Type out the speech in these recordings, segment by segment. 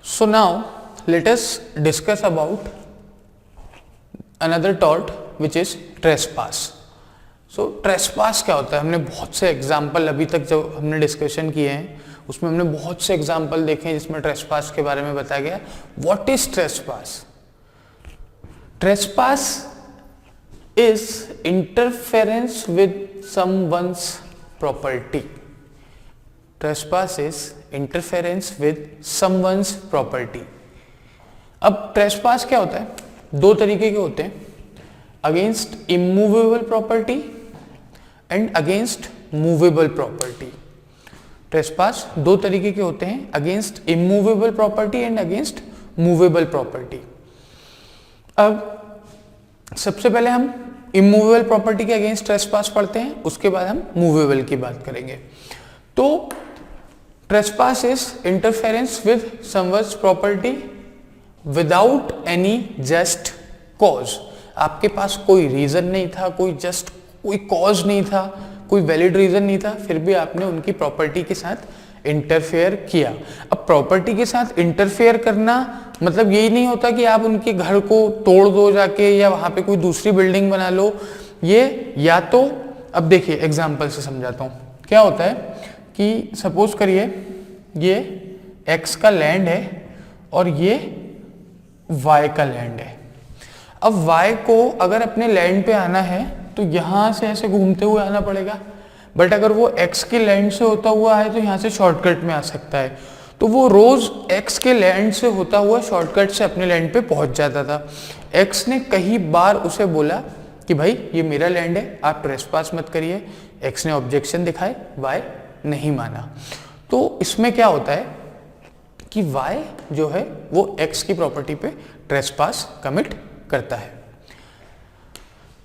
So now let us discuss about another tort which is trespass. So trespass क्या होता है? हमने बहुत से एग्जाम्पल अभी तक जो हमने डिस्कशन किए हैं उसमें हमने बहुत से एग्जाम्पल देखे हैं जिसमें ट्रेसपास के बारे में बताया गया. What is trespass? Trespass is interference with someone's property. Trespass is interference with someone's property. अब ट्रेसपास क्या होता है? दो तरीके के होते हैं, against immovable property and against movable property. Trespass दो तरीके के होते हैं, against immovable property and against movable property. अब सबसे पहले हम इमूवेबल प्रॉपर्टी के अगेंस्ट ट्रेसपास पढ़ते हैं, उसके बाद हम मूवेबल की बात करेंगे. तो trespass is interference with someone's property without any just cause. आपके पास कोई रीजन नहीं था, कोई कॉज नहीं था, कोई वैलिड रीजन नहीं था, फिर भी आपने उनकी प्रॉपर्टी के साथ इंटरफेयर किया. अब प्रॉपर्टी के साथ इंटरफेयर करना मतलब यही नहीं होता कि आप उनके घर को तोड़ दो जाके या वहां पे कोई दूसरी बिल्डिंग बना लो. ये या तो, अब देखिए एग्जांपल से समझाता हूं. क्या होता है कि सपोज करिए ये x का लैंड है और ये y का लैंड है. अब y को अगर अपने लैंड पे आना है तो यहां से ऐसे घूमते हुए आना पड़ेगा, बट अगर वो x के लैंड से होता हुआ है तो यहां से शॉर्टकट में आ सकता है. तो वो रोज x के लैंड से होता हुआ शॉर्टकट से अपने लैंड पे पहुंच जाता था. x ने कई बार उसे बोला कि भाई ये मेरा लैंड है, आप ट्रेसपास मत करिए. x ने ऑब्जेक्शन दिखाए, y नहीं माना. तो इसमें क्या होता है कि y जो है वो x की प्रॉपर्टी पे ट्रेसपास कमिट करता है.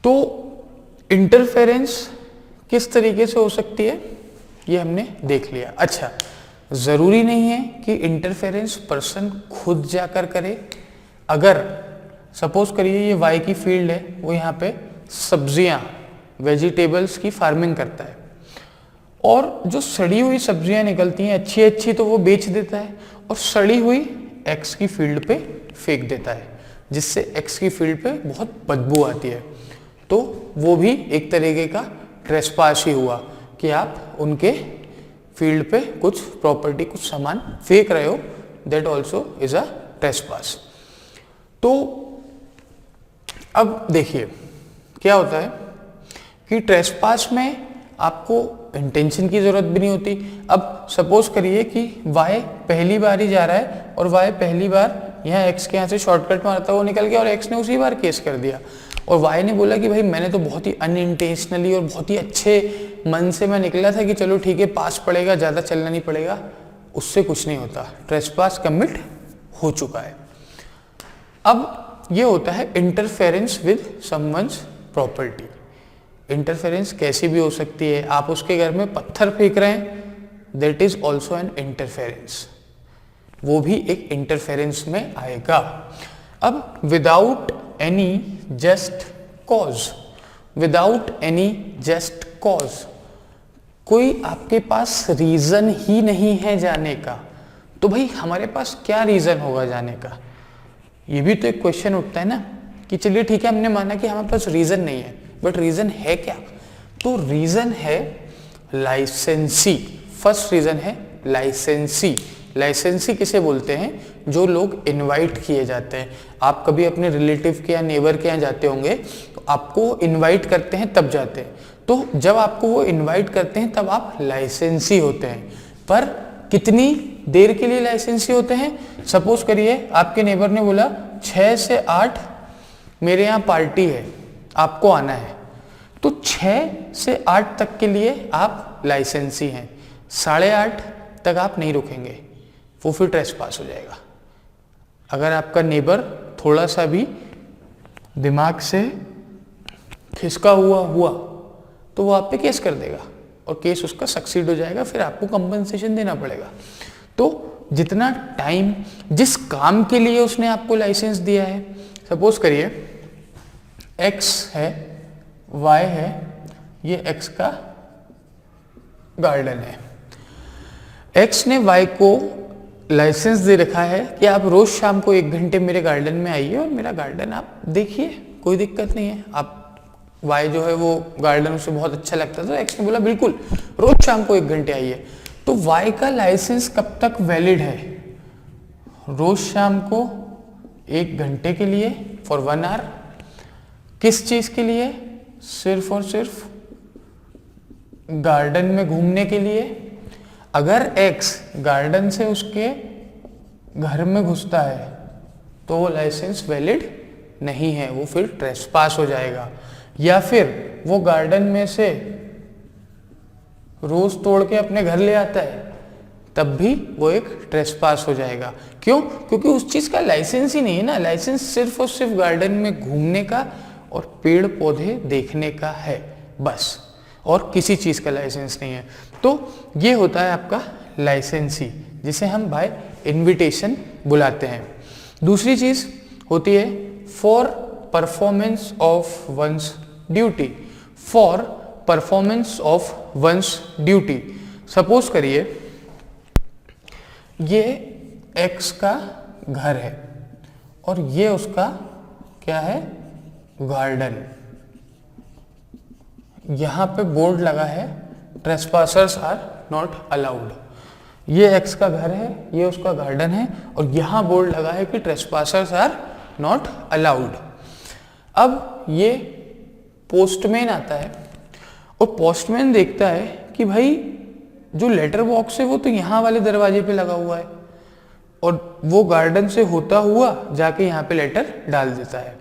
तो इंटरफेरेंस किस तरीके से हो सकती है ये हमने देख लिया. अच्छा, जरूरी नहीं है कि इंटरफेरेंस पर्सन खुद जाकर करे. अगर सपोज करिए ये y की फील्ड है, वो यहाँ पे सब्जियां वेजिटेबल्स की फार्मिंग करता है और जो सड़ी हुई सब्जियां निकलती हैं अच्छी अच्छी तो वो बेच देता है और सड़ी हुई x की फील्ड पे फेंक देता है, जिससे x की फील्ड पे बहुत बदबू आती है. तो वो भी एक तरीके का ट्रेसपास ही हुआ कि आप उनके फील्ड पे कुछ प्रॉपर्टी, कुछ सामान फेंक रहे हो. That also is a trespass. तो अब देखिए क्या होता है कि ट्रेसपास में आपको इंटेंशन की जरूरत भी नहीं होती. अब सपोज करिए कि y पहली बार ही जा रहा है और y पहली बार यहाँ x के यहाँ से शॉर्टकट मारता हुआ निकल गया और x ने उसी बार केस कर दिया और y ने बोला कि भाई मैंने तो बहुत ही अनइंटेंशनली और बहुत ही अच्छे मन से मैं निकला था कि चलो ठीक है पास पड़ेगा, ज़्यादा चलना नहीं पड़ेगा. उससे कुछ नहीं होता, ट्रेसपास कमिट हो चुका है. अब ये होता है interference with someone's property. Interference कैसी भी हो सकती है. आप उसके घर में पत्थर फेंक रहे हैं, that is also an interference, वो भी एक इंटरफेरेंस में आएगा. अब without any just cause, without any just cause, कोई आपके पास रीजन ही नहीं है जाने का, तो भाई हमारे पास क्या रीजन होगा जाने का. ये भी तो एक क्वेश्चन उठता है ना कि चलिए ठीक है हमने माना कि हमारे पास रीजन नहीं है, बट रीजन है क्या? तो रीजन है लाइसेंसी. फर्स्ट रीजन है लाइसेंसी. लाइसेंसी किसे बोलते हैं? जो लोग इनवाइट किए जाते हैं. आप कभी अपने रिलेटिव के या नेबर के यहाँ जाते होंगे तो आपको इनवाइट करते हैं तब जाते हैं. तो जब आपको वो इनवाइट करते हैं तब आप लाइसेंसी होते हैं. पर कितनी देर के लिए लाइसेंसी होते हैं? सपोज करिए आपके नेबर ने बोला 6 से 8 मेरे यहाँ पार्टी है, आपको आना है. तो 6 से 8 तक के लिए आप लाइसेंसी हैं, 8:30 तक आप नहीं रुकेंगे, वो फिर ट्रेसपास हो जाएगा. अगर आपका नेबर थोड़ा सा भी दिमाग से खिसका हुआ तो वो आप पे केस कर देगा और केस उसका सक्सीड हो जाएगा, फिर आपको कंपनसेशन देना पड़ेगा. तो जितना टाइम, जिस काम के लिए उसने आपको लाइसेंस दिया है, सपोज करिए x है, y है, ये x का गार्डन है. x ने y को लाइसेंस दे रखा है कि आप रोज शाम को 1 घंटे मेरे गार्डन में आइए और मेरा गार्डन आप देखिए, कोई दिक्कत नहीं है। आप वाई जो है वो गार्डन उसे बहुत अच्छा लगता था, तो एक्स ने बोला बिल्कुल रोज शाम को 1 घंटे आइए। तो वाई का लाइसेंस कब तक वैलिड है? रोज शाम को 1 घंटे के लिए, फॉर 1 आवर। किस चीज के लिए? सिर्फ और सिर्फ गार्डन में घूमने के लिए। अगर एक्स गार्डन से उसके घर में घुसता है तो वो लाइसेंस वैलिड नहीं है, वो फिर ट्रेसपास हो जाएगा। या फिर वो गार्डन में से रोज तोड़ के अपने घर ले आता है, तब भी वो एक ट्रेसपास हो जाएगा। क्यों? क्योंकि उस चीज का लाइसेंस ही नहीं है ना। लाइसेंस सिर्फ और सिर्फ गार्डन में घूमने का और पेड़ पौधे देखने का है बस, और किसी चीज का लाइसेंस नहीं है। तो ये होता है आपका लाइसेंसी, जिसे हम बाय इनविटेशन बुलाते हैं। दूसरी चीज होती है for performance of once duty. For performance of once duty, suppose करिए ये एक्स का घर है और ये उसका क्या है? गार्डन। यहां पे बोर्ड लगा है ट्रेसपासर्स आर नॉट अलाउड। ये एक्स का घर है, ये उसका गार्डन है, और यहां बोर्ड लगा है कि ट्रेसपासर्स आर नॉट अलाउड। अब ये पोस्टमैन आता है और पोस्टमैन देखता है कि भाई जो लेटर बॉक्स है वो तो यहाँ वाले दरवाजे पे लगा हुआ है, और वो गार्डन से होता हुआ जाके यहाँ पे लेटर डाल देता है।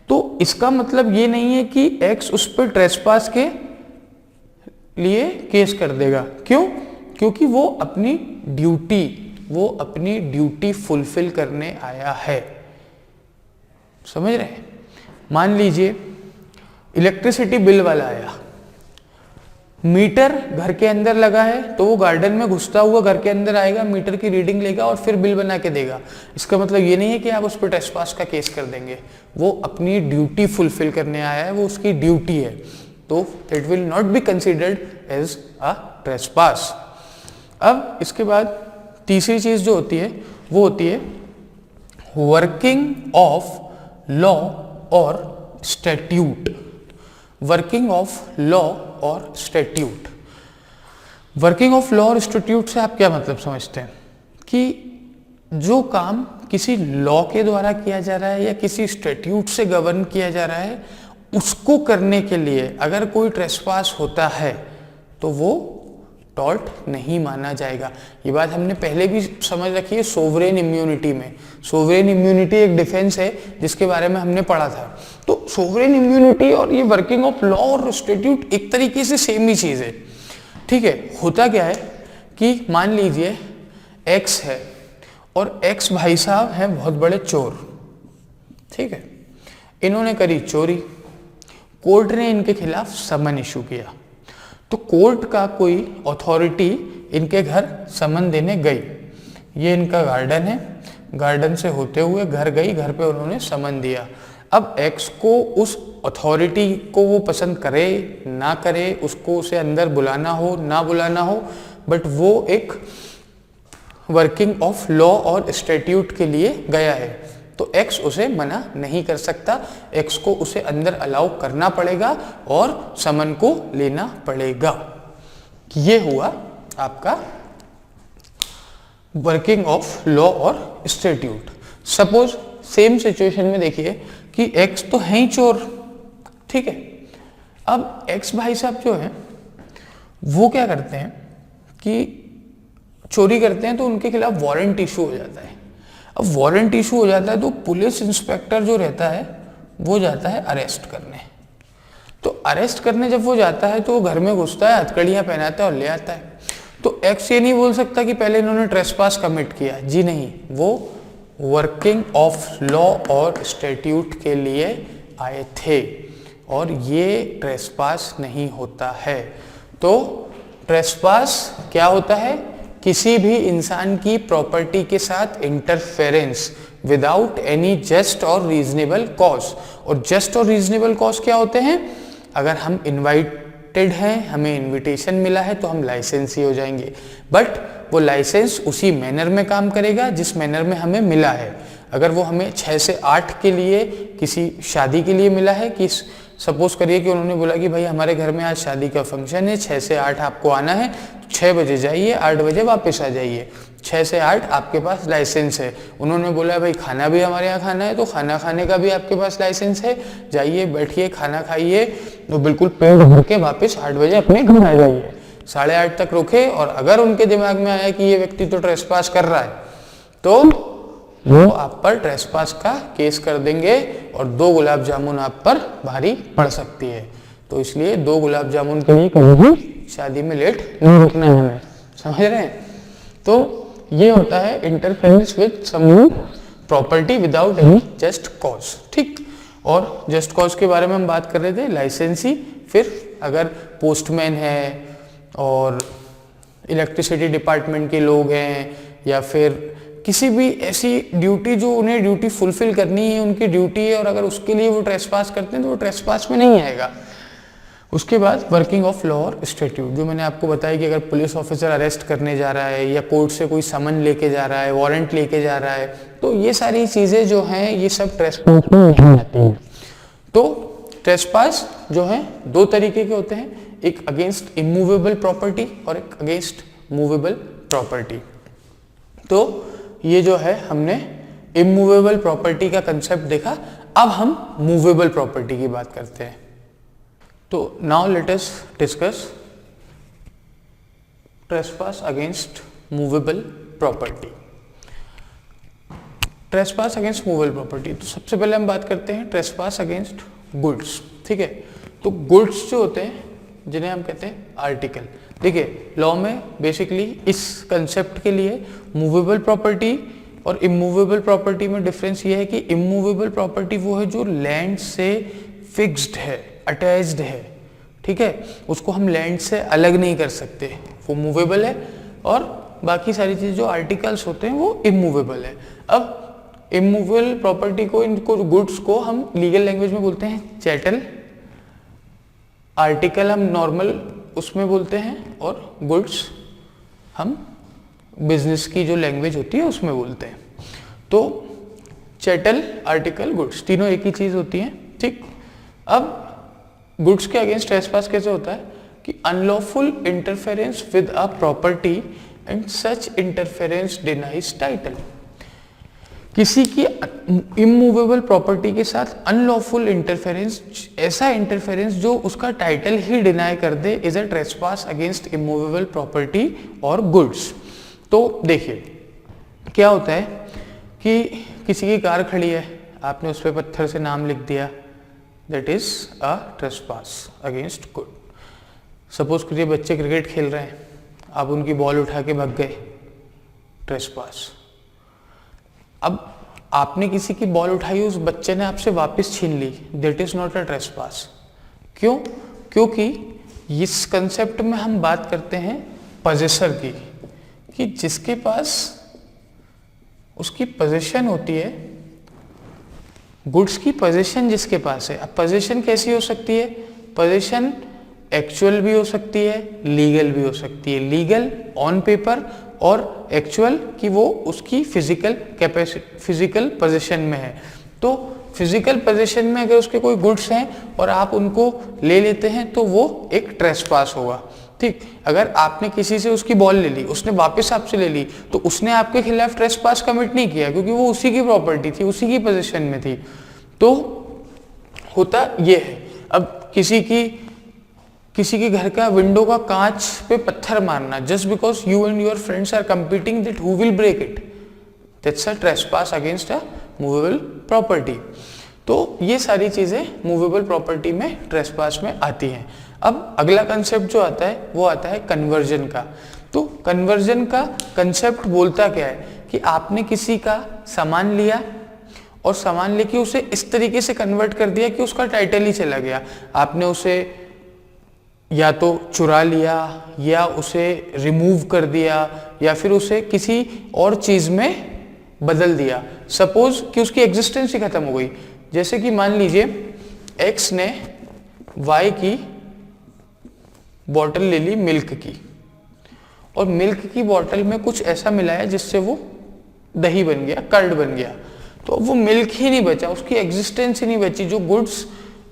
तो इसका मतलब ये नहीं है कि एक्स उस पर ट्रेसपास के लिए केस कर देगा। क्यों? क्योंकि वो अपनी ड्यूटी फुलफिल करने आया है। समझ रहे हैं? मान लीजिए इलेक्ट्रिसिटी बिल वाला आया, मीटर घर के अंदर लगा है, तो वो गार्डन में घुसता हुआ घर के अंदर आएगा, मीटर की रीडिंग लेगा और फिर बिल बना के देगा। इसका मतलब ये नहीं है कि आप उस पर ट्रेसपास का केस कर देंगे। वो अपनी ड्यूटी फुलफिल करने आया है, वो उसकी ड्यूटी है, तो it will not be considered as a trespass. अब इसके बाद तीसरी चीज जो होती है वो होती है वर्किंग ऑफ लॉ और स्टैट्यूट। वर्किंग ऑफ लॉ और स्टैट्यूट। वर्किंग ऑफ लॉ और स्टैट्यूट से आप क्या मतलब समझते हैं? कि जो काम किसी लॉ के द्वारा किया जा रहा है या किसी स्टैट्यूट से गवर्न किया जा रहा है, उसको करने के लिए अगर कोई ट्रेसपास होता है तो वो टॉर्ट नहीं माना जाएगा। ये बात हमने पहले भी समझ रखी है सोवरेन इम्यूनिटी में। सोवरेन इम्यूनिटी एक डिफेंस है जिसके बारे में हमने पढ़ा था। तो सोवरेन इम्यूनिटी और ये वर्किंग ऑफ लॉ और स्टैट्यूट एक तरीके से सेम ही चीज है। ठीक है, होता क्या है कि मान लीजिए एक्स है और एक्स भाई साहब हैं बहुत बड़े चोर। ठीक है, इन्होंने करी चोरी, कोर्ट ने इनके खिलाफ समन इशू किया, तो कोर्ट का कोई अथॉरिटी इनके घर समन देने गई। ये इनका गार्डन है, गार्डन से होते हुए घर गई, घर पे उन्होंने समन दिया। अब एक्स को उस अथॉरिटी को वो पसंद करे ना करे, उसको उसे अंदर बुलाना हो ना बुलाना हो, बट वो एक वर्किंग ऑफ लॉ और स्टैट्यूट के लिए गया है, तो एक्स उसे मना नहीं कर सकता। एक्स को उसे अंदर अलाउ करना पड़ेगा और समन को लेना पड़ेगा। ये हुआ आपका वर्किंग ऑफ लॉ और स्टैट्यूट। सपोज सेम सिचुएशन में देखिए कि एक्स तो है ही चोर। ठीक है, अब एक्स भाई साहब जो है वो क्या करते हैं कि चोरी करते हैं, तो उनके खिलाफ वारंट इशू हो जाता है। अब वारंट इशू हो जाता है तो पुलिस इंस्पेक्टर जो रहता है वो जाता है अरेस्ट करने। तो अरेस्ट करने जब वो जाता है तो वो घर में घुसता है, हथकड़ियां पहनाता है और ले आता है। तो एक्स ये नहीं बोल सकता कि पहले इन्होंने ट्रेसपास कमिट किया। जी नहीं, वो वर्किंग ऑफ लॉ और स्टैट्यूट के लिए आए थे और ये ट्रेसपास नहीं होता है। तो ट्रेसपास क्या होता है? किसी भी इंसान की प्रॉपर्टी के साथ इंटरफेरेंस विदाउट एनी जस्ट और रीजनेबल कॉज। और जस्ट और रीजनेबल कॉज क्या होते हैं? अगर हम इनवाइटेड हैं, हमें इनविटेशन मिला है तो हम लाइसेंसी हो जाएंगे, बट वो लाइसेंस उसी मैनर में काम करेगा जिस मैनर में हमें मिला है। अगर वो हमें 6 से 8 के लिए किसी शादी के लिए मिला है, कि सपोज करिए कि उन्होंने बोला कि भाई हमारे घर में आज शादी का फंक्शन है, 6 से 8 आपको आना है, तो 6 बजे जाइए, 8 बजे वापस आ जाइए। 6 से 8 आपके पास लाइसेंस है। उन्होंने बोला भाई खाना भी हमारे यहाँ खाना है, तो खाना खाने का भी आपके पास लाइसेंस है, जाइए बैठिए खाना खाइए, तो बिल्कुल पेट भर के वापस 8 बजे अपने घर आ जाइए। 8:30 तक रुके, और अगर उनके दिमाग में आया कि ये व्यक्ति तो ट्रेसपास कर रहा है, तो वो आप पर ट्रेसपास का केस कर देंगे और 2 गुलाब जामुन आप पर भारी पड़ सकती है। तो इसलिए 2 गुलाब जामुन के लिए कभी भी शादी में लेट नहीं रुकना है हमें, समझ रहे हैं। तो ये होता है interference with someone property without any just cause, ठीक। और जस्ट कॉज के बारे में हम बात कर रहे थे, लाइसेंसी। फिर अगर पोस्टमैन है और इलेक्ट्रिसिटी डिपार्टमेंट के लोग हैं, या फिर किसी भी ऐसी ड्यूटी जो उन्हें ड्यूटी फुलफिल करनी है, उनकी ड्यूटी है, और अगर उसके लिए वो ट्रेसपास करते हैं तो वो ट्रेसपास में नहीं आएगा। उसके बाद वर्किंग ऑफ लॉ और स्टैट्यूट, जो मैंने आपको बताया कि अगर पुलिस ऑफिसर अरेस्ट करने जा रहा है, या कोर्ट से कोई समन लेके जा रहा है, वारंट लेके जा रहा है, तो ये सारी चीज़ें जो हैं ये सब ट्रेसपास में नहीं आती हैं। तो ट्रेसपास जो है 2 तरीके के होते हैं, एक अगेंस्ट इमूवेबल प्रॉपर्टी और एक अगेंस्ट मूवेबल प्रॉपर्टी। तो ये जो है हमने इमूवेबल प्रॉपर्टी का कंसेप्ट देखा। अब हम मूवेबल प्रॉपर्टी की बात करते हैं। तो now let us discuss trespass against movable property. Trespass against movable property, तो सबसे पहले हम बात करते हैं ट्रेसपास अगेंस्ट गुड्स, ठीक है। तो गुड्स जो होते हैं जिन्हें हम कहते हैं आर्टिकल। देखिए लॉ में बेसिकली इस कंसेप्ट के लिए मूवेबल प्रॉपर्टी और इमूवेबल प्रॉपर्टी में डिफरेंस ये है कि इमूवेबल प्रॉपर्टी वो है जो लैंड से फिक्स्ड है, अटैच्ड है, ठीक है, उसको हम लैंड से अलग नहीं कर सकते, वो मूवेबल है। और बाकी सारी चीज़ जो आर्टिकल्स होते हैं वो इमूवेबल है। अब इमूवेबल प्रॉपर्टी को, इनको गुड्स को हम लीगल लैंग्वेज में बोलते हैं चैटल, आर्टिकल हम नॉर्मल उसमें बोलते हैं, और गुड्स हम बिजनेस की जो लैंग्वेज होती है उसमें बोलते हैं। तो चैटल, आर्टिकल, गुड्स तीनों एक ही चीज होती हैं, ठीक। अब गुड्स के अगेंस्ट ट्रेसपास कैसे होता है कि unlawful interference with a property and such interference denies title. किसी की इमूवेबल प्रॉपर्टी के साथ अनलॉफुल इंटरफेरेंस, ऐसा इंटरफेरेंस जो उसका टाइटल ही डिनाई कर दे, is a trespass against immovable property और गुड्स। तो देखिए क्या होता है कि किसी की कार खड़ी है, आपने उस पर पत्थर से नाम लिख दिया, that is a trespass against good. Suppose करिए बच्चे क्रिकेट खेल रहे हैं, आप उनकी बॉल उठा के भाग गए, ट्रेसपास। अब आपने किसी की बॉल उठाई, उस बच्चे ने आपसे वापस छीन ली, that is not a trespass. क्यों? क्योंकि इस कंसेप्ट में हम बात करते हैं पजेसर की, कि जिसके पास उसकी पोजीशन होती है, गुड्स की पोजीशन जिसके पास है। अब पोजीशन कैसी हो सकती है? पोजीशन एक्चुअल भी हो सकती है, लीगल भी हो सकती है। लीगल ऑन पेपर और एक्चुअल कि वो उसकी फिजिकल कैपेसिटी, फिजिकल पोजीशन में है। तो फिजिकल पोजीशन में अगर उसके कोई गुड्स हैं और आप उनको ले लेते हैं तो वो एक ट्रेसपास होगा, ठीक। अगर आपने किसी से उसकी बॉल ले ली, उसने वापस आपसे ले ली, तो उसने आपके खिलाफ ट्रेसपास कमिट नहीं किया, क्योंकि वो उसी की प्रॉपर्टी थी, उसी की पोजीशन में थी। तो होता ये है, अब किसी के घर का विंडो का कांच पे पत्थर मारना, just because you and your friends are competing that who will break it, that's a trespass against a movable property. तो ये सारी चीजें मूवेबल प्रॉपर्टी में ट्रेसपास में आती हैं। अब अगला कंसेप्ट जो आता है वो आता है कन्वर्जन का। तो कन्वर्जन का कंसेप्ट बोलता क्या है कि आपने किसी का सामान लिया और सामान लेके उसे इस तरीके से कन्वर्ट कर दिया कि उसका टाइटल ही चला गया। आपने उसे या तो चुरा लिया, या उसे रिमूव कर दिया, या फिर उसे किसी और चीज में बदल दिया। सपोज कि उसकी एग्जिस्टेंस ही खत्म हो गई। जैसे कि मान लीजिए एक्स ने वाई की बॉटल ले ली मिल्क की, और मिल्क की बॉटल में कुछ ऐसा मिला है जिससे वो दही बन गया, कर्ड बन गया, तो वो मिल्क ही नहीं बचा, उसकी एग्जिस्टेंस ही नहीं बची। जो गुड्स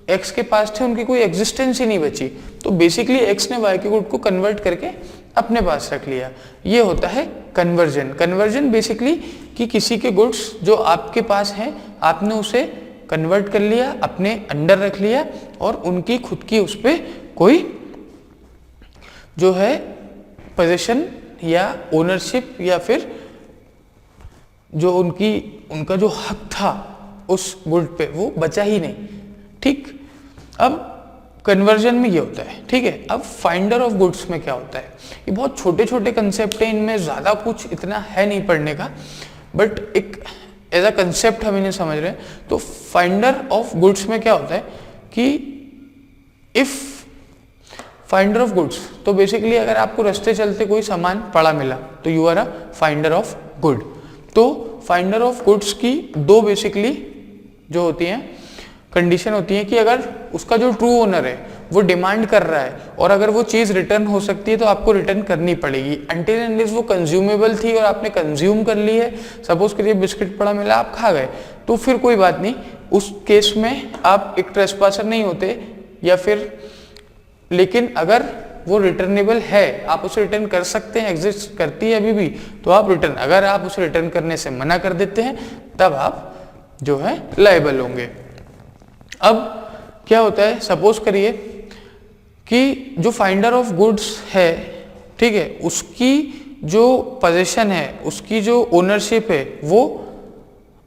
एक्स के पास थे उनकी कोई एग्जिस्टेंस ही नहीं बची। तो बेसिकली एक्स ने वाई के गुड को कन्वर्ट करके अपने पास रख लिया। ये होता है कन्वर्जन। कन्वर्जन बेसिकली कि किसी के गुड्स जो आपके पास हैं आपने उसे कन्वर्ट कर लिया, अपने अंडर रख लिया और उनकी खुद की उस पर कोई जो है पोजीशन या ओनरशिप या फिर जो उनका जो हक था उस गुड पे वो बचा ही नहीं। ठीक, अब कन्वर्जन में ये होता है। ठीक है, अब फाइंडर ऑफ गुड्स में क्या होता है, ये बहुत छोटे छोटे कंसेप्ट हैं, इनमें ज़्यादा कुछ इतना है नहीं पढ़ने का, बट एक एज अ कंसेप्ट हम इन्हें समझ रहे हैं। तो फाइंडर ऑफ गुड्स में क्या होता है कि इफ फाइंडर ऑफ गुड्स, तो बेसिकली अगर आपको रास्ते चलते कोई सामान पड़ा मिला तो you are a finder of good. तो फाइंडर ऑफ गुड्स की दो बेसिकली जो होती हैं कंडीशन होती है कि अगर उसका जो ट्रू ओनर है वो डिमांड कर रहा है और अगर वो चीज़ रिटर्न हो सकती है तो आपको रिटर्न करनी पड़ेगी। अनटिल एंड अनलेस वो कंज्यूमेबल थी और आपने कंज्यूम कर ली है, सपोज करिए बिस्किट पड़ा मिला आप खा गए, तो फिर कोई बात नहीं, उस केस में आप एक ट्रेसपासर नहीं होते। या फिर लेकिन अगर वो रिटर्नेबल है, आप उसे रिटर्न कर सकते हैं, एग्जिस्ट करती है अभी भी, तो आप रिटर्न, अगर आप उसे रिटर्न करने से मना कर देते हैं तब आप जो है लायबल होंगे। अब क्या होता है, सपोज करिए कि जो फाइंडर ऑफ गुड्स है, ठीक है, उसकी जो पोजीशन है, उसकी जो ओनरशिप है वो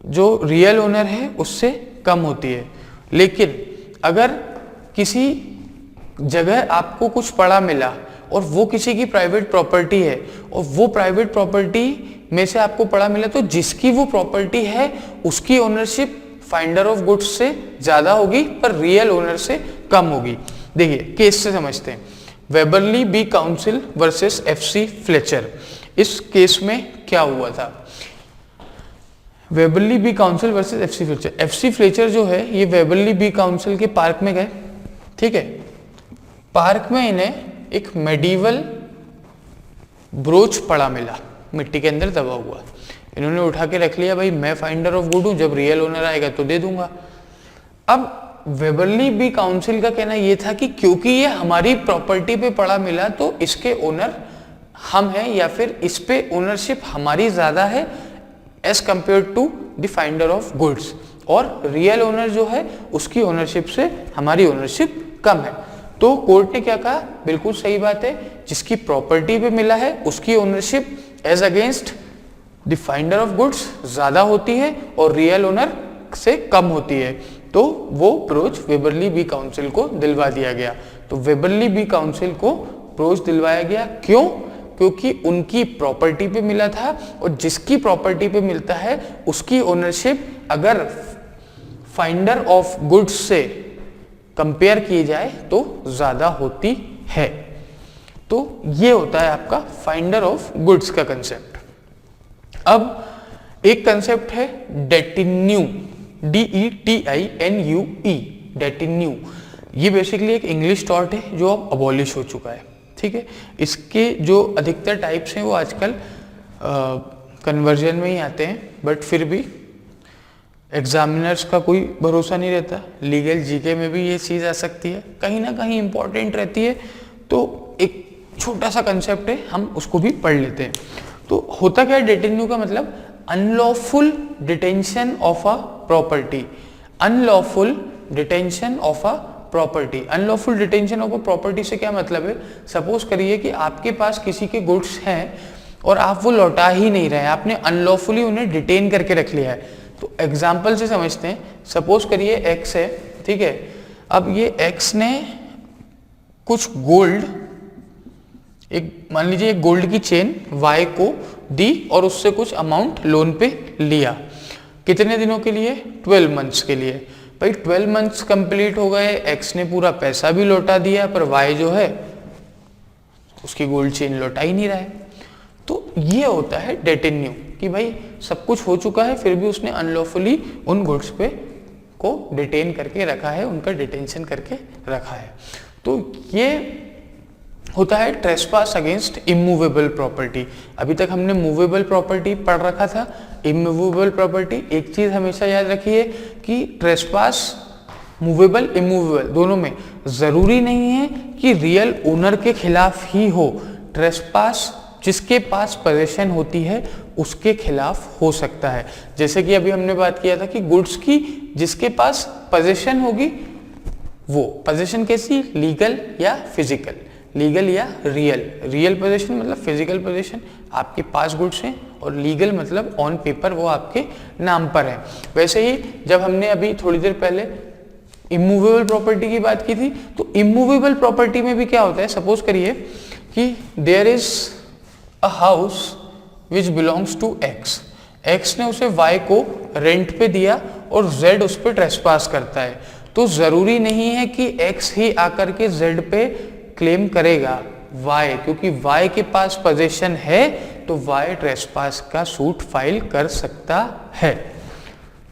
जो रियल ओनर है उससे कम होती है। लेकिन अगर किसी जगह आपको कुछ पड़ा मिला और वो किसी की प्राइवेट प्रॉपर्टी है और वो प्राइवेट प्रॉपर्टी में से आपको पड़ा मिला, तो जिसकी वो प्रॉपर्टी है उसकी ओनरशिप फाइंडर ऑफ गुड्स से ज्यादा होगी पर रियल ओनर से कम होगी। देखिए केस से समझते हैं, Waverley B council versus FC Fletcher. इस केस में क्या हुआ था, Waverley B council versus FC Fletcher. FC Fletcher जो है ये वेबरली बी काउंसिल के पार्क में गए, ठीक है, पार्क में इन्हें एक मेडिवल ब्रोच पड़ा मिला, मिट्टी के अंदर दबा हुआ। इन्होंने उठा के रख लिया, भाई मैं फाइंडर ऑफ गुड हूं, जब रियल ओनर आएगा तो दे दूंगा। अब वेबरली बी काउंसिल का कहना यह था कि क्योंकि ये हमारी प्रॉपर्टी पे पड़ा मिला तो इसके ओनर हम हैं या फिर इस पे ओनरशिप हमारी ज्यादा है as compare to the finder of goods, और रियल ओनर जो है उसकी ओनरशिप से हमारी ओनरशिप कम है। तो कोर्ट ने क्या कहा, बिल्कुल सही बात है, जिसकी प्रॉपर्टी पे मिला है उसकी ownership as against the finder of goods ज्यादा होती है और रियल ओनर से कम होती है। तो वो ब्रोच वेबरली बी काउंसिल को दिलवा दिया गया। तो वेबरली बी काउंसिल को ब्रोच दिलवाया गया, क्यों? क्योंकि उनकी प्रॉपर्टी पे मिला था और जिसकी प्रॉपर्टी पे मिलता है उसकी ओनरशिप अगर फाइंडर ऑफ गुड्स से कंपेयर की जाए तो ज्यादा होती है। तो ये होता है आपका फाइंडर ऑफ गुड्स का कंसेप्ट। अब एक कंसेप्ट है डेटिन्यू, DETINUE, डेटिन्यू। ये बेसिकली एक इंग्लिश टॉर्ट है जो अब अबॉलिश हो चुका है, ठीक है। इसके जो अधिकतर टाइप्स हैं वो आजकल कन्वर्जन में ही आते हैं, बट फिर भी एग्जामिनर्स का कोई भरोसा नहीं रहता, लीगल जीके में भी ये चीज़ आ सकती है, कहीं ना कहीं इंपॉर्टेंट रहती है। तो एक छोटा सा कंसेप्ट है, हम उसको भी पढ़ लेते हैं। तो होता क्या है डेटिन्यू का मतलब, unlawful detention of a property. Unlawful detention of a property, unlawful detention of a property से क्या मतलब है, सपोज करिए कि आपके पास किसी के गुड्स हैं और आप वो लौटा ही नहीं रहे, आपने अनलॉफुली उन्हें डिटेन करके रख लिया है। तो एग्जाम्पल से समझते हैं, सपोज करिए एक्स है, ठीक है, अब ये एक्स ने कुछ गोल्ड, एक मान लीजिए एक गोल्ड की चेन वाई को दी और उससे कुछ अमाउंट लोन पे लिया, कितने दिनों के लिए, 12 मंथ्स के लिए। भाई 12 मंथ्स कंप्लीट हो गए, एक्स ने पूरा पैसा भी लौटा दिया पर वाई जो है उसकी गोल्ड चेन लौटा ही नहीं रहा है। तो ये होता है डेटिन्यू कि भाई सब कुछ हो चुका है फिर भी उसने अनलॉफुली उन गुड्स पे को डिटेन करके रखा है, उनका डिटेंशन करके रखा है। तो ये होता है ट्रेसपास अगेंस्ट इमूवेबल प्रॉपर्टी। अभी तक हमने मूवेबल प्रॉपर्टी पढ़ रखा था, इमूवेबल प्रॉपर्टी। एक चीज हमेशा याद रखिए कि ट्रेसपास मूवेबल इमूवेबल दोनों में जरूरी नहीं है कि रियल ओनर के खिलाफ ही हो। ट्रेसपास जिसके पास पोजीशन होती है उसके खिलाफ हो सकता है। जैसे कि अभी हमने बात किया था कि गुड्स की जिसके पास पोजीशन होगी, वो पोजीशन कैसी, लीगल या फिजिकल, लीगल या रियल। रियल पोजीशन मतलब फिजिकल पोजीशन, आपके पास गुड्स हैं, और लीगल मतलब ऑन पेपर वो आपके नाम पर है। वैसे ही जब हमने अभी थोड़ी देर पहले इमूवेबल प्रॉपर्टी की बात की थी, तो इमूवेबल प्रॉपर्टी में भी क्या होता है, सपोज करिए कि there is a house which belongs to X, X ने उसे वाई को रेंट पे दिया और जेड उस पर ट्रेसपास करता है, तो जरूरी नहीं है कि एक्स ही आकर के जेड पे क्लेम करेगा वाई, क्योंकि वाई के पास पोजीशन है तो वाई ट्रेसपास का सूट फाइल कर सकता है।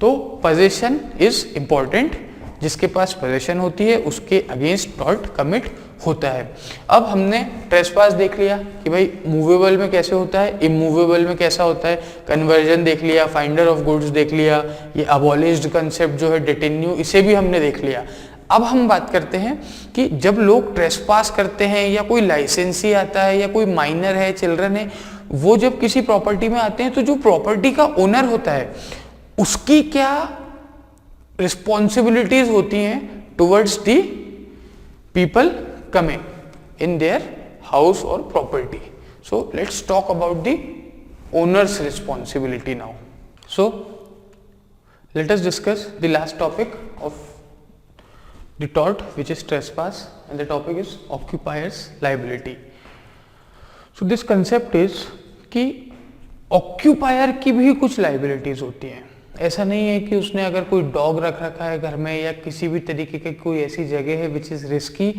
तो पोजीशन इज इंपॉर्टेंट, जिसके पास पोजीशन होती है उसके अगेंस्ट टॉर्ट कमिट होता है। अब हमने ट्रेसपास देख लिया कि भाई मूवेबल में कैसे होता है, इमूवेबल में कैसा होता है, कन्वर्जन देख लिया, फाइंडर ऑफ गुड्स देख लिया, ये अबॉलिश्ड कंसेप्ट जो है डिटेन्यू, इसे भी हमने देख लिया। अब हम बात करते हैं कि जब लोग ट्रेसपास करते हैं या कोई लाइसेंसी आता है या कोई माइनर है, चिल्ड्रन है, वो जब किसी प्रॉपर्टी में आते हैं तो जो प्रॉपर्टी का ओनर होता है उसकी क्या रिस्पॉन्सिबिलिटीज होती हैं towards the people coming in their house और property. So let's talk about the owners responsibility now. So let us discuss the last topic of the tort which is trespass, and the topic is occupier's liability. So this concept is कि occupier की भी कुछ liabilities होती हैं। ऐसा नहीं है कि उसने अगर कोई डॉग रख रखा है घर में या किसी भी तरीके की कोई ऐसी जगह है विच इज रिस्की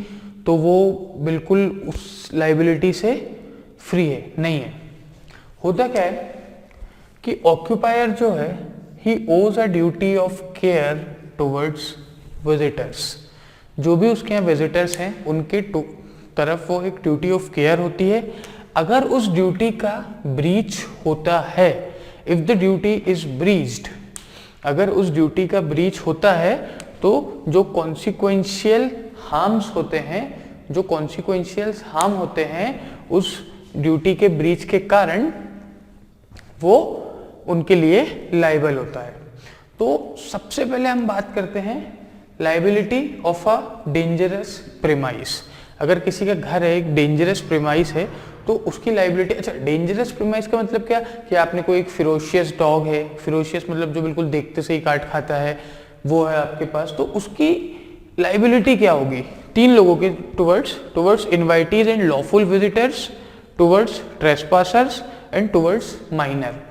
तो वो बिल्कुल उस लाइबिलिटी से फ्री है, नहीं है। होता क्या है कि ऑक्यूपायर जो है ही ओज a duty of care towards visitors. जो भी उसके यहाँ विजिटर्स हैं उनके तरफ वो एक ड्यूटी ऑफ केयर होती है। अगर उस ड्यूटी का ब्रीच होता है, if the duty is breached, अगर उस ड्यूटी का ब्रीच होता है तो जो कॉन्सिक्वेंशियल हार्म्स होते हैं, जो कॉन्सिक्वेंशियल हार्म होते हैं उस ड्यूटी के ब्रीच के कारण, वो उनके लिए लायबल होता है। तो सबसे पहले हम बात करते हैं liability of a dangerous premise. अगर किसी का घर है, एक डेंजरस प्रीमाइस है, तो उसकी लाइबिलिटी, अच्छा डेंजरस प्रीमाइस का मतलब क्या कि आपने कोई एक फिरोशियस डॉग है, फिरोशियस मतलब जो बिल्कुल देखते से ही काट खाता है, वो है आपके पास, तो उसकी लाइबिलिटी क्या होगी? तीन लोगों के towards invitees and lawful visitors, towards trespassers and towards minor.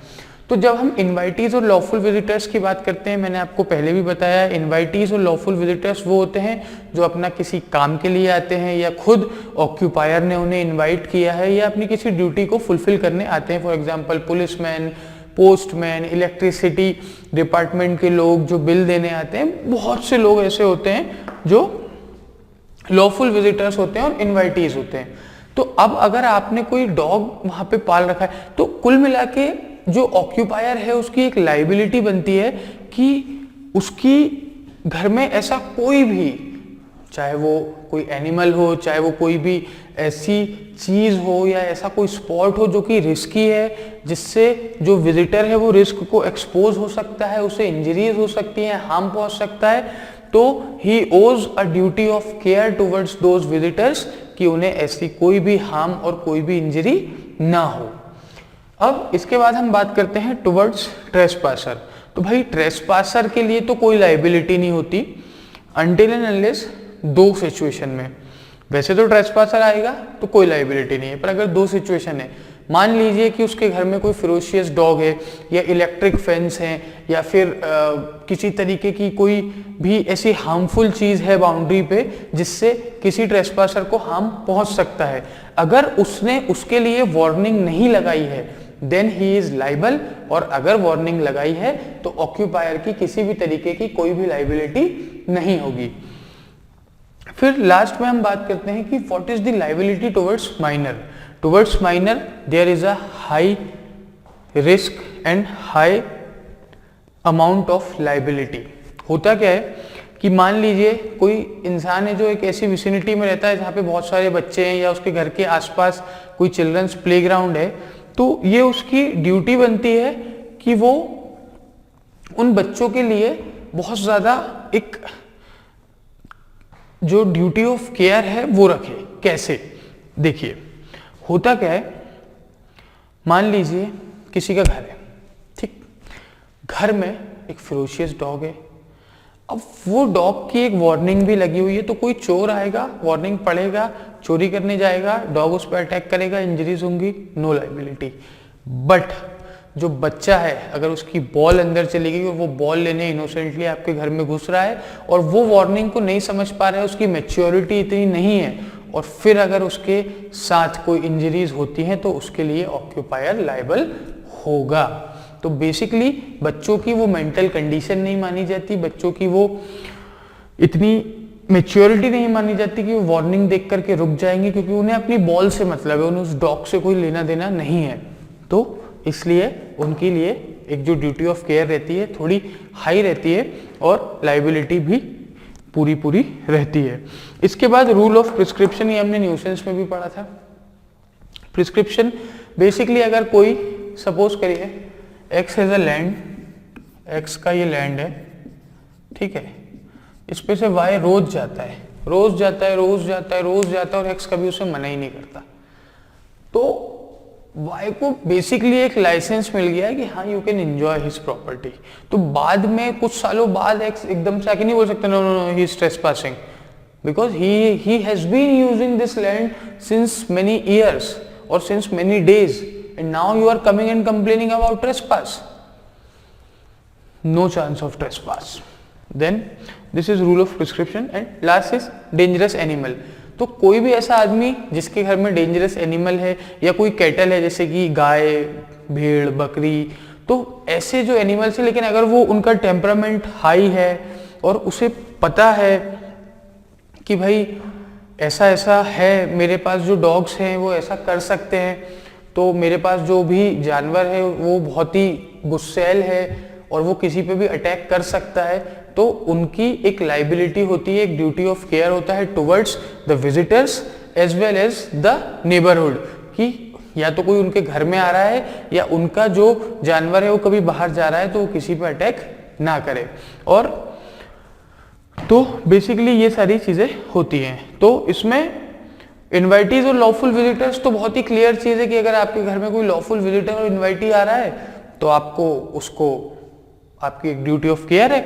तो जब हम इनवाइटीज और लॉफुल विजिटर्स की बात करते हैं, मैंने आपको पहले भी बताया, इनवाइटीज और लॉफुल विजिटर्स वो होते हैं जो अपना किसी काम के लिए आते हैं या खुद ऑक्यूपायर ने उन्हें इनवाइट किया है या अपनी किसी ड्यूटी को फुलफिल करने आते हैं। For example policeman, postman, electricity department के लोग जो बिल देने आते हैं, बहुत से लोग ऐसे होते हैं जो लॉफुल विजिटर्स होते हैं और इनवाइटीज होते हैं। तो अब अगर आपने कोई डॉग वहां पे पाल रखा है तो कुल मिला के जो ऑक्यूपायर है उसकी एक लाइबिलिटी बनती है कि उसकी घर में ऐसा कोई भी, चाहे वो कोई एनिमल हो, चाहे वो कोई भी ऐसी चीज हो या ऐसा कोई स्पॉट हो जो कि रिस्की है, जिससे जो विजिटर है वो रिस्क को एक्सपोज हो सकता है, उसे इंजरीज हो सकती है, हार्म पहुंच सकता है, तो ही ओज a duty of care towards those visitors कि उन्हें ऐसी कोई भी हार्म और कोई भी इंजरी ना हो। अब इसके बाद हम बात करते हैं टुवर्ड्स ट्रेसपासर। तो भाई ट्रेसपासर के लिए तो कोई लाइबिलिटी नहीं होती अनटिल एंड अनलेस दो सिचुएशन में। वैसे तो ट्रेसपासर आएगा तो कोई लाइबिलिटी नहीं है, पर अगर दो सिचुएशन है, मान लीजिए कि उसके घर में कोई फिरोशियस डॉग है या इलेक्ट्रिक फेंस है या फिर किसी तरीके की कोई भी ऐसी हार्मफुल चीज है बाउंड्री पे जिससे किसी ट्रेसपासर को हार्म पहुंच सकता है। अगर उसने उसके लिए वार्निंग नहीं लगाई है देन ही इज लाइबल, और अगर वार्निंग लगाई है तो ऑक्यूपायर की किसी भी तरीके की कोई भी लाइबिलिटी नहीं होगी। फिर लास्ट में हम बात करते हैं कि what is the liability towards minor. Towards minor there is a high risk and high amount of liability. होता क्या है कि मान लीजिए कोई इंसान है जो एक ऐसी विसिनिटी में रहता है जहाँ पे बहुत सारे बच्चे हैं या उसके घर के आसपास कोई चिल्ड्रंस प्लेग्राउंड है, तो ये उसकी ड्यूटी बनती है कि वो उन बच्चों के लिए बहुत ज़्यादा एक जो ड्यूटी ऑफ केयर है वो रखे. कैसे? देखिए होता क्या है, मान लीजिए किसी का घर है, ठीक, घर में एक फेरोशियस डॉग है. अब वो डॉग की एक वार्निंग भी लगी हुई है, तो कोई चोर आएगा, वार्निंग पड़ेगा, चोरी करने जाएगा, डॉग उस पर अटैक करेगा, इंजरीज होंगी, नो लायबिलिटी. बट जो बच्चा है अगर उसकी बॉल अंदर चली गई और वो बॉल लेने इनोसेंटली आपके घर में घुस रहा है और वो वार्निंग को नहीं समझ पा रहा है, उसकी मैच्योरिटी इतनी नहीं है, और फिर अगर उसके साथ कोई इंजरीज होती हैं तो उसके लिए ऑक्यूपायर लायबल होगा. तो बेसिकली बच्चों की वो मेंटल कंडीशन नहीं मानी जाती, बच्चों की वो इतनी मैच्योरिटी नहीं मानी जाती कि वो वार्निंग देख करके रुक जाएंगे, क्योंकि उन्हें अपनी बॉल से मतलब है, उन्हें उस डॉग से कोई लेना देना नहीं है. तो इसलिए उनके लिए एक जो ड्यूटी ऑफ केयर रहती है थोड़ी हाई रहती है और लायबिलिटी भी पूरी पूरी रहती है. इसके बाद रूल ऑफ प्रिस्क्रिप्शन, ये हमने न्यूसेंस में भी पढ़ा था. प्रिस्क्रिप्शन बेसिकली अगर कोई सपोज करिए x has a land, x का ये लैंड है, ठीक है, इस पे से वाई रोज जाता है, रोज जाता है, रोज जाता है, रोज जाता है, और एक्स कभी उसे मना ही नहीं करता. तो वाई को बेसिकली एक लाइसेंस मिल गया है कि हाँ you can enjoy his property. तो बाद में कुछ सालों बाद एक्स एकदम से आके नहीं बोल सकते no no no he is trespassing, because he has been using this land since many years और since many days, and now you are coming and complaining about trespass. No chance of trespass. Then this is rule of prescription. And last is dangerous animal. तो कोई भी ऐसा आदमी जिसके घर में dangerous animal है या कोई कैटल है जैसे कि गाय, भेड़, बकरी, तो ऐसे जो एनिमल्स है, लेकिन अगर वो उनका टेम्परामेंट हाई है और उसे पता है कि भाई ऐसा ऐसा है, मेरे पास जो डॉग्स हैं वो ऐसा कर सकते हैं, तो मेरे पास जो भी जानवर है वो बहुत ही गुस्सैल है और वो किसी पे भी अटैक कर सकता है, तो उनकी एक लायबिलिटी होती है, एक ड्यूटी ऑफ केयर होता है towards the visitors as well as the neighbourhood, कि या तो कोई उनके घर में आ रहा है या उनका जो जानवर है वो कभी बाहर जा रहा है तो वो किसी पे अटैक ना करे. और तो बेसिकली ये सारी चीजें होती हैं. तो इसमें इन्वाइटीज और लॉफुल विजिटर्स तो बहुत ही क्लियर चीज है कि अगर आपके घर में कोई लॉफुल विजिटर और इन्वाइटी आ रहा है तो आपको उसको आपकी एक ड्यूटी ऑफ केयर है.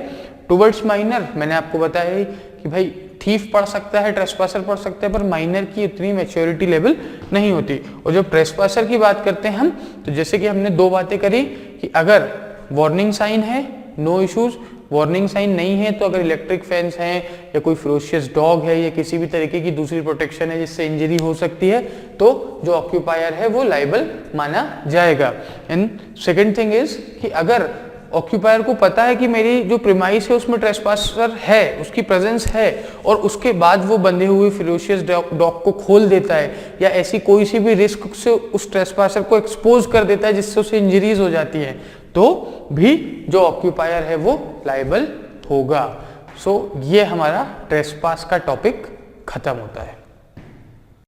टुवर्ड्स माइनर मैंने आपको बताया कि भाई थीफ पढ़ सकता है, ट्रेसपासर पढ़ सकता है, पर माइनर की उतनी मैच्योरिटी लेवल नहीं होती. और जब ट्रेसपासर की बात करते हैं हम, तो जैसे कि हमने दो बातें करी कि अगर वार्निंग साइन है नो इश्यूज, वार्निंग साइन नहीं है तो अगर इलेक्ट्रिक फैंस हैं या कोई फेरोशियस डॉग है या किसी भी तरीके की दूसरी प्रोटेक्शन है जिससे इंजरी हो सकती है, तो जो ऑक्यूपायर है वो लायबल माना जाएगा. एंड सेकंड थिंग इज कि अगर ऑक्यूपायर को पता है कि मेरी जो प्रीमाइस है उसमें ट्रेसपासर है, उसकी प्रेजेंस है, और उसके बाद वो बंधे हुए फेरोशियस डॉग को खोल देता है या ऐसी कोई सी भी रिस्क से उस ट्रेसपासर को एक्सपोज कर देता है जिससे उसे इंजरीज हो जाती है, तो भी जो ऑक्यूपायर है वो लायबल होगा. सो ये हमारा ट्रेसपास का टॉपिक खत्म होता है.